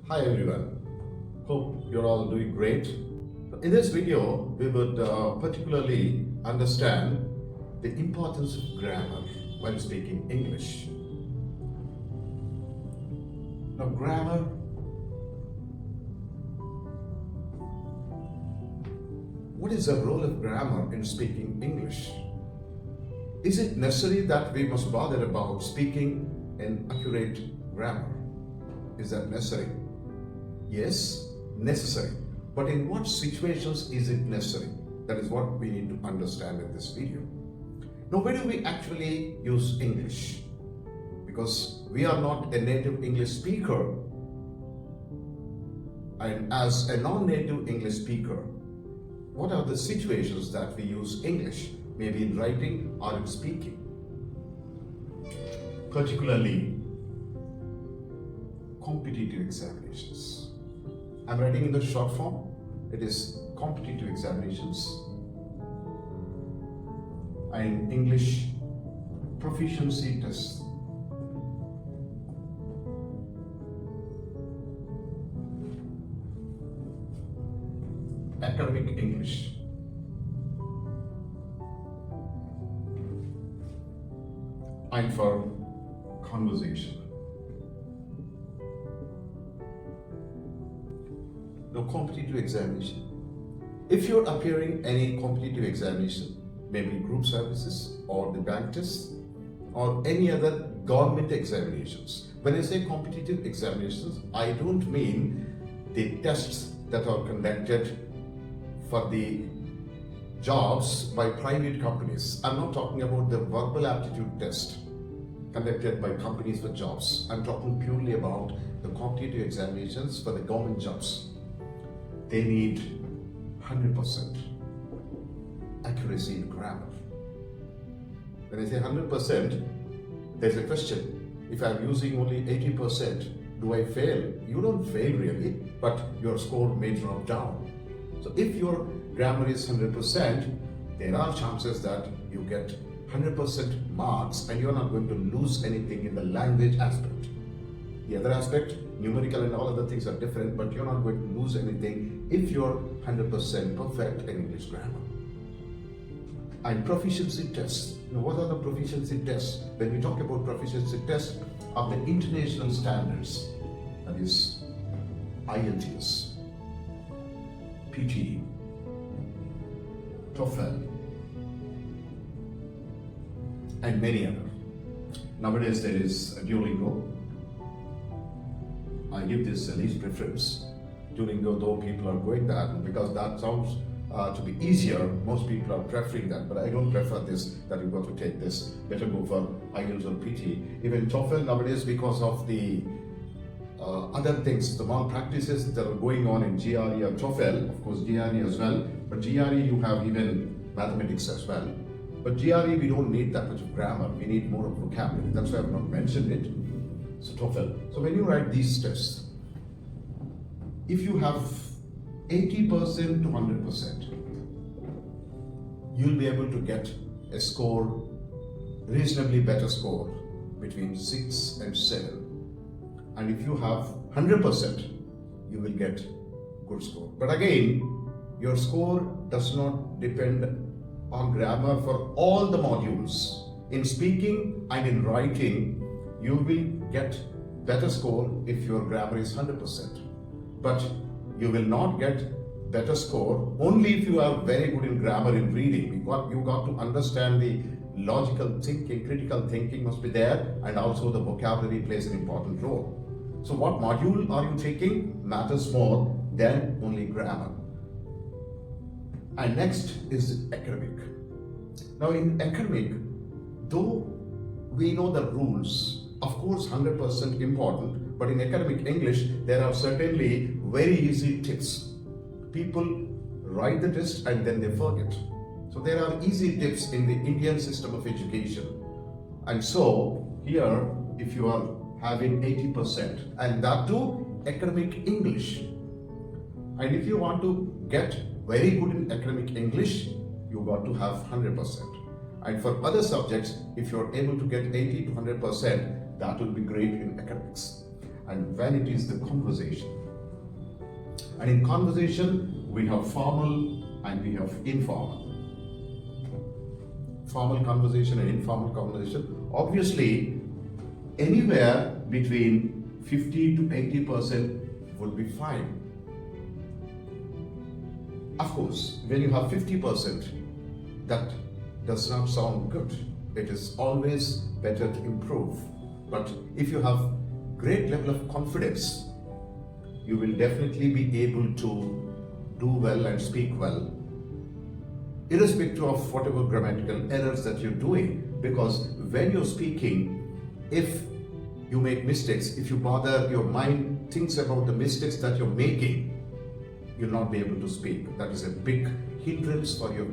Hi everyone, hope you're all doing great. In this video, we would particularly understand the importance of grammar when speaking English. Now, grammar what is the role of grammar in speaking English? Is it necessary that we must bother about speaking an accurate grammar? Is that necessary? Yes, necessary. But in what situations is it necessary? That is what we need to understand in this video. Now, where do we actually use English? Because we are not a native English speaker. And as a non-native English speaker, what are the situations that we use English? Maybe in writing or in speaking. Particularly, competitive examinations. I'm writing in the short form. It is competitive examinations and English proficiency tests. Academic English. And for conversation. No competitive examination. If you're appearing any competitive examination, maybe group services or the bank tests or any other government examinations. When I say competitive examinations, I don't mean the tests that are conducted for the jobs by private companies. I'm not talking about the verbal aptitude test conducted by companies for jobs. I'm talking purely about the competitive examinations for the government jobs. They need 100% accuracy in grammar. When I say 100%, there's a question. If I'm using only 80%, do I fail? You don't fail really, but your score may drop down. So if your grammar is 100%, there are chances that you get 100% marks and you're not going to lose anything in the language aspect. The other aspect, numerical and all other things are different, but you're not going to lose anything if you're 100% perfect in English grammar. And proficiency tests. Now, what are the proficiency tests? When we talk about proficiency tests of the international standards, that is IELTS, PTE, TOEFL, and many other. Nowadays there is Duolingo. I give this the least preference. Duolingo, though people are going that because that sounds to be easier, most people are preferring that, but I don't prefer this, that you've got to take this. Better go for IELTS or PT. Even TOEFL nowadays, because of the other things, the malpractices that are going on in GRE or TOEFL, of course GRE as well, but GRE you have even mathematics as well. But GRE we don't need that much of grammar, we need more of vocabulary. That's why I've not mentioned it. So TOEFL. So when you write these tests, if you have 80% to 100%, you'll be able to get a score, reasonably better score, between 6 and 7. And if you have 100%, you will get good score. But again, your score does not depend on grammar for all the modules. In speaking and in writing, you will get better score if your grammar is 100%. But you will not get better score only if you are very good in grammar in reading. You got to understand the logical thinking, critical thinking must be there, and also the vocabulary plays an important role. So what module are you taking matters more than only grammar. And next is academic. Now in academic, though we know the rules, of course 100% important, but in academic English there are certainly very easy tips. People write the test and then they forget. So there are easy tips in the Indian system of education. And so here, if you are having 80%, and that too academic English, and if you want to get very good in academic English, you got to have 100%. And for other subjects, if you're able to get 80 to 100%, that will be great in academics. and when it is the conversation. And in conversation, we have formal and we have informal. Formal conversation and informal conversation. Obviously, anywhere between 50 to 80% would be fine. Of course, when you have 50%, that does not sound good. It is always better to improve. But if you have great level of confidence, you will definitely be able to do well and speak well, irrespective of whatever grammatical errors that you're doing. Because when you're speaking, if you make mistakes, if you bother, your mind thinks about the mistakes that you're making, you'll not be able to speak. That is a big hindrance for your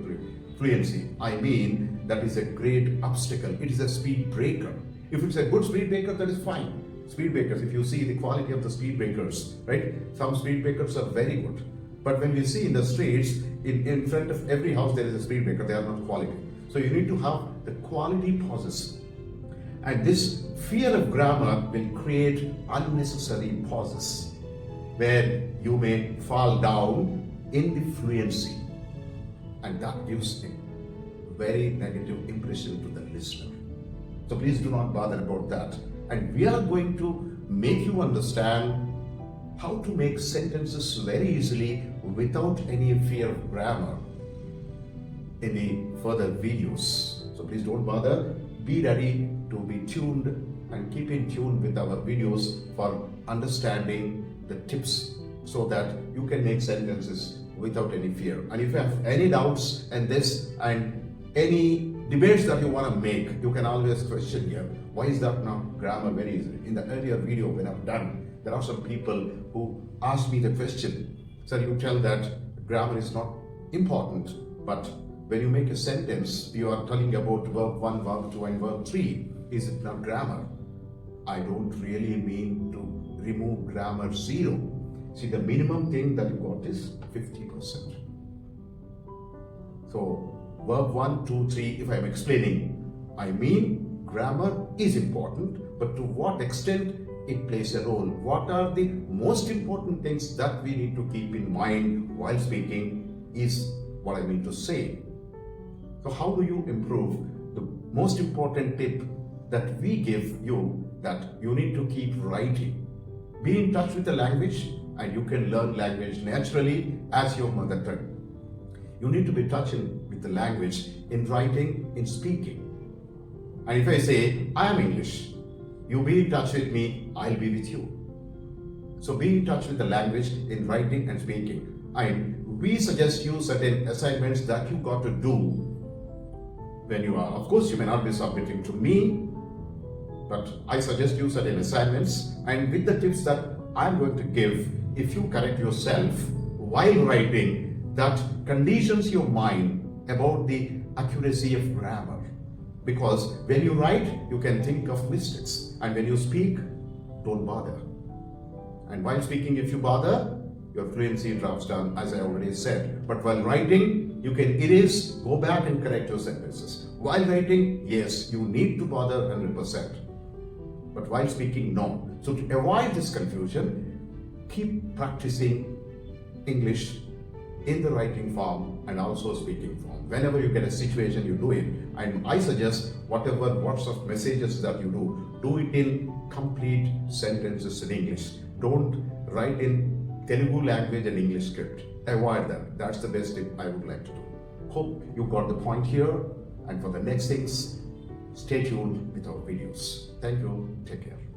fluency. I mean, that is a great obstacle. It is a speed breaker. If it's a good speed breaker, that is fine. Speed breakers, if you see the quality of the speed breakers, right? Some speed breakers are very good. But when we see in the streets, in front of every house, there is a speed breaker. They are not quality. So you need to have the quality pauses. And this fear of grammar will create unnecessary pauses where you may fall down in the fluency. And that gives a very negative impression to the listener. So please do not bother about that. And we are going to make you understand how to make sentences very easily without any fear of grammar in the further videos. So please don't bother. Be ready to be tuned and keep in tune with our videos for understanding the tips so that you can make sentences without any fear. And if you have any doubts and this and any debates that you want to make, you can always question here. Why is that not grammar very easy? In the earlier video when I've done, there are some people who asked me the question. So you tell that grammar is not important, but when you make a sentence, you are telling about verb 1, verb 2 and verb 3. Is it not grammar? I don't really mean to remove grammar 0. See, the minimum thing that you got is 50%. So verb 1, 2, 3, if I am explaining, I mean grammar is important, but to what extent it plays a role? What are the most important things that we need to keep in mind while speaking is what I mean to say. So how do you improve? The most important tip that we give you, that you need to keep writing. Be in touch with the language and you can learn language naturally as your mother tongue. You need to be touching with the language in writing, in speaking. And if I say, I am English, you be in touch with me, I'll be with you. So be in touch with the language in writing and speaking. And we suggest you certain assignments that you got to do when you are, of course, you may not be submitting to me, but I suggest you certain assignments, and with the tips that I'm going to give, if you correct yourself while writing, that conditions your mind about the accuracy of grammar. Because when you write, you can think of mistakes, and when you speak, don't bother. And while speaking, if you bother, your fluency drops down, as I already said. But while writing, you can erase, go back and correct your sentences. While writing, yes, you need to bother 100%. But while speaking, no. So to avoid this confusion, keep practicing English in the writing form and also speaking form. Whenever you get a situation, you do it. And I suggest whatever WhatsApp messages that you do it in complete sentences in English. Don't write in Telugu language and English script. Avoid that. That's the best tip I would like to do. Hope you got the point here. And for the next things, stay tuned with our videos. Thank you. Take care.